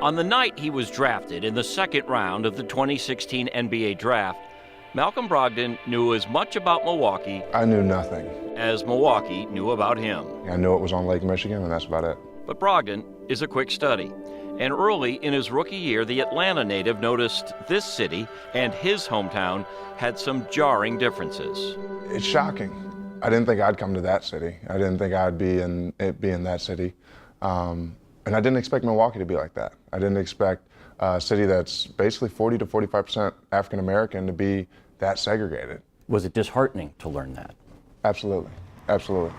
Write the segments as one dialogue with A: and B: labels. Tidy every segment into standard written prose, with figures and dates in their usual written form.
A: On the night he was drafted in the second round of the 2016 NBA draft, Malcolm Brogdon knew as much about Milwaukee
B: I knew nothing.
A: as Milwaukee knew about him.
B: I knew it was on Lake Michigan, and that's about it.
A: But Brogdon is a quick study. And early in his rookie year, the Atlanta native noticed this city and his hometown had some jarring differences.
B: It's shocking. I didn't think I'd come to that city. I didn't think I'd be in that city. And I didn't expect Milwaukee to be like that. I didn't expect a city that's basically 40 to 45% African American to be that segregated.
C: Was it disheartening to learn that?
B: Absolutely, absolutely.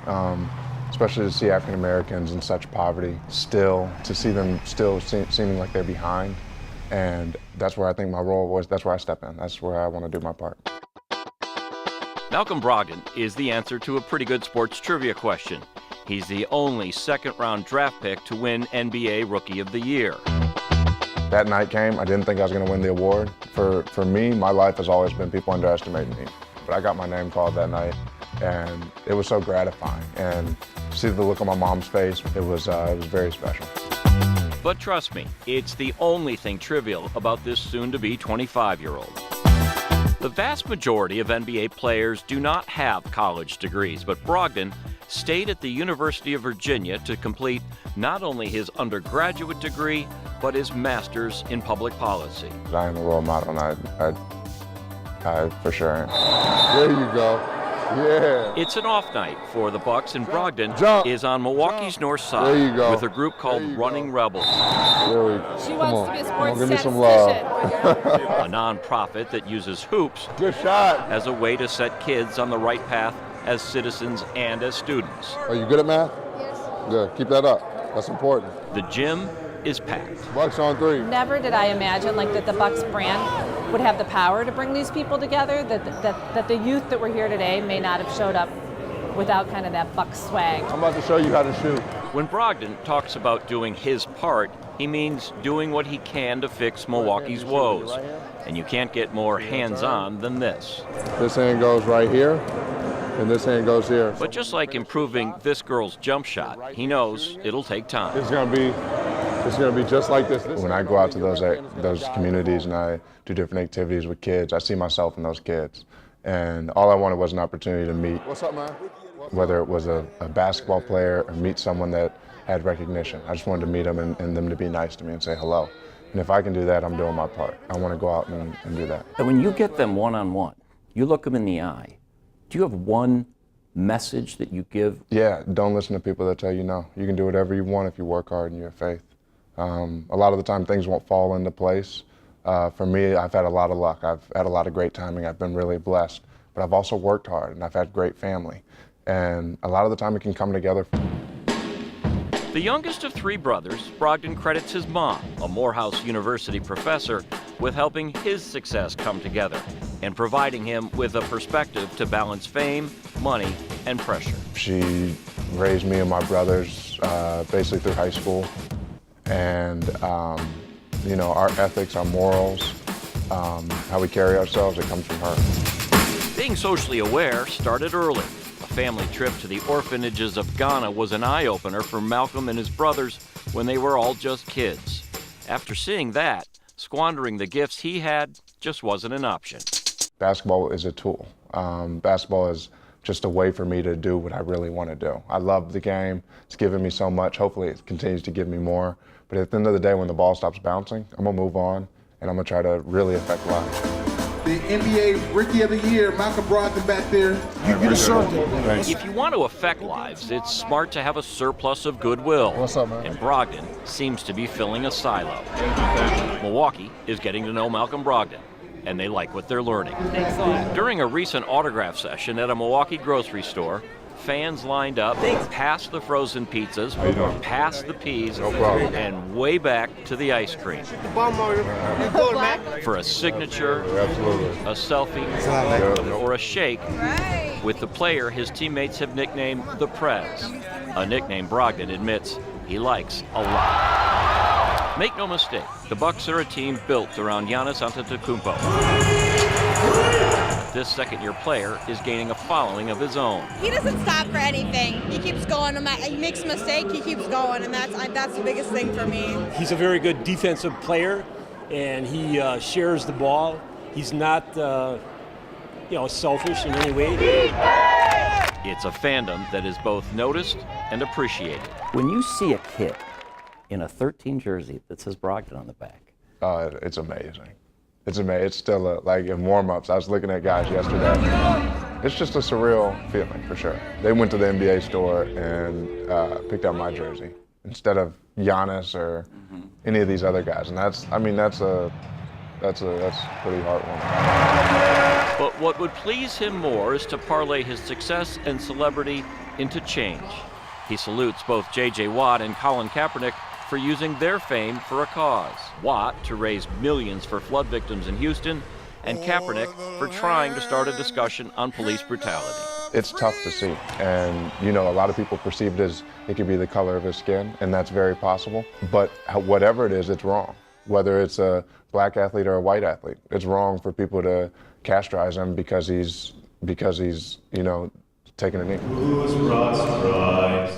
B: Especially to see African Americans in such poverty, to see them still seeming like they're behind. And that's where I think my role was, that's where I step in. That's where I want to do my part.
A: Malcolm Brogdon is the answer to a pretty good sports trivia question. He's the only second-round draft pick to win NBA Rookie of the Year.
B: That night came, I didn't think I was going to win the award. For me, my life has always been people underestimating me. But I got my name called that night, and it was so gratifying. And to see the look on my mom's face, it was very special.
A: But trust me, it's the only thing trivial about this soon-to-be 25-year-old. The vast majority of NBA players do not have college degrees, but Brogdon stayed at the University of Virginia to complete not only his undergraduate degree, but his master's in public policy.
B: I am a role model, and I for sure am. There you go. Yeah.
A: It's an off night for the Bucks, and Brogdon is on Milwaukee's north
B: There you
A: side
B: go.
A: with a group called Running Rebels,
B: There we go.
D: She wants to be a sports
B: Give me some love.
A: a nonprofit that uses hoops
B: Good shot.
A: as a way to set kids on the right path as citizens and as students.
B: Are you good at math? Yes. Good. Keep that up. That's important.
A: The gym is packed.
B: Bucks on three.
D: Never did I imagine that the Bucks brand would have the power to bring these people together, that the youth that were here today may not have showed up without kind of that Bucks swag.
B: I'm about to show you how to shoot.
A: When Brogdon talks about doing his part, he means doing what he can to fix Milwaukee's woes. And you can't get more hands-on than this.
B: This hand goes right here, and this hand goes here.
A: But just like improving this girl's jump shot, he knows it'll take time.
B: It's gonna be just like this. When I go out to those communities and I do different activities with kids, I see myself in those kids. And all I wanted was an opportunity to meet. What's up, man? Whether it was a basketball player or meet someone that had recognition. I just wanted to meet them and them to be nice to me and say hello. And if I can do that, I'm doing my part. I want to go out and do that.
C: And when you get them one-on-one, you look them in the eye, do you have one message that you give?
B: Yeah, don't listen to people that tell you no. You can do whatever you want if you work hard and you have faith. A lot of the time things won't fall into place. For me, I've had a lot of luck. I've had a lot of great timing. I've been really blessed. But I've also worked hard and I've had great family. And a lot of the time it can come together.
A: The youngest of three brothers, Brogdon credits his mom, a Morehouse University professor, with helping his success come together and providing him with a perspective to balance fame, money, and pressure.
B: She raised me and my brothers basically through high school. And, you know, our ethics, our morals, how we carry ourselves, it comes from her.
A: Being socially aware started early. A family trip to the orphanages of Ghana was an eye-opener for Malcolm and his brothers when they were all just kids. After seeing that, squandering the gifts he had just wasn't an option.
B: Basketball is a tool. Basketball is just a way for me to do what I really want to do. I love the game. It's given me so much. Hopefully it continues to give me more. But at the end of the day, when the ball stops bouncing, I'm going to move on, and I'm going to try to really affect lives.
E: The NBA Rookie of the Year, Malcolm Brogdon back there. You deserved it.
A: If you want to affect lives, it's smart to have a surplus of goodwill.
B: What's up, man?
A: And Brogdon seems to be filling a silo. Milwaukee is getting to know Malcolm Brogdon, and they like what they're learning. During a recent autograph session at a Milwaukee grocery store, fans lined up past the frozen pizzas, past the peas, and way back to the ice cream. For a signature, a selfie, or a shake with the player his teammates have nicknamed the Prez, a nickname Brogdon admits he likes a lot. Make no mistake, the Bucks are a team built around Giannis Antetokounmpo. This second-year player is gaining a following of his own.
F: He doesn't stop for anything. He keeps going. No matter, he makes a mistake, he keeps going, and that's the biggest thing for me.
G: He's a very good defensive player, and he shares the ball. He's not, selfish in any way.
A: It's a fandom that is both noticed and appreciated.
C: When you see a kid in a 13 jersey that says Brogdon on the back,
B: it's amazing. It's amazing. It's still like in warm-ups. I was looking at guys yesterday. It's just a surreal feeling for sure. They went to the NBA store and picked up my jersey instead of Giannis or any of these other guys, and that's pretty heartwarming.
A: But what would please him more is to parlay his success and celebrity into change. He salutes both J.J. Watt and Colin Kaepernick for using their fame for a cause. Watt to raise millions for flood victims in Houston, and Kaepernick for trying to start a discussion on police brutality.
B: It's tough to see, and a lot of people perceive it as it could be the color of his skin, and that's very possible. But whatever it is, it's wrong. Whether it's a black athlete or a white athlete, it's wrong for people to castrate him because he's taking a knee.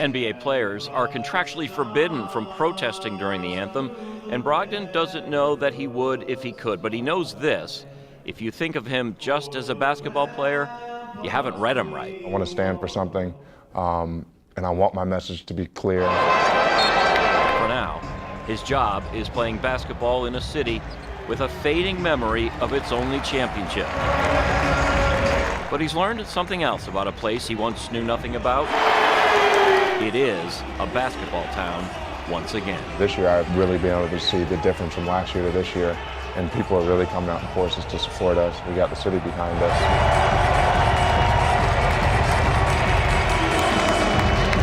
A: NBA players are contractually forbidden from protesting during the anthem, and Brogdon doesn't know that he would if he could, but he knows this: if you think of him just as a basketball player, you haven't read him right.
B: I want to stand for something, and I want my message to be clear.
A: For now, his job is playing basketball in a city with a fading memory of its only championship. But he's learned something else about a place he once knew nothing about. It is a basketball town once again.
B: This year, I've really been able to see the difference from last year to this year, and people are really coming out in forces to support us. We got the city behind us.